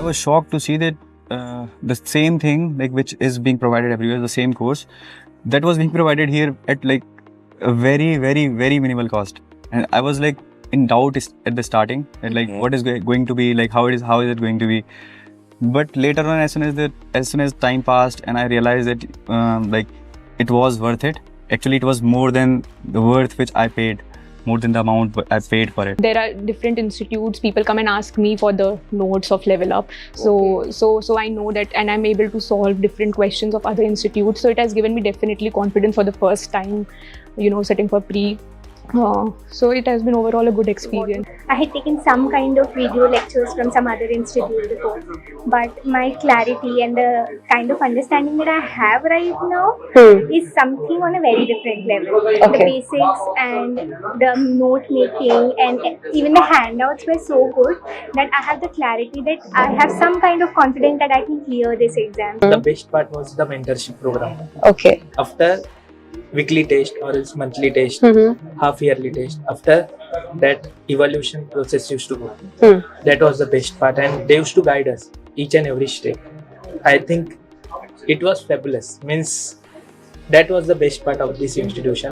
was shocked to see that the same thing, like which is being provided everywhere, the same course, that was being provided here at like a very, very, very minimal cost. And I was like in doubt at the starting, that like what is going to be, like how is it going to be. But later on, as soon as time passed, and I realized that like it was worth it. Actually, it was more than the worth which I paid, more than the amount I paid for it. There are different institutes. People come and ask me for the notes of LevelUp. So I know that, and I'm able to solve different questions of other institutes. So it has given me definitely confidence for the first time, sitting for pre. So it has been overall a good experience. I had taken some kind of video lectures from some other institute before, but my clarity and the kind of understanding that I have right now is something on a very different level. The basics and the note making and even the handouts were so good that I have the clarity that I have some kind of confidence that I can clear this exam. The best part was the mentorship program. Okay. After weekly test or else monthly test, half yearly test, after that evaluation process used to go. That was the best part, and they used to guide us each and every step. I think it was fabulous. Means that was the best part of this institution.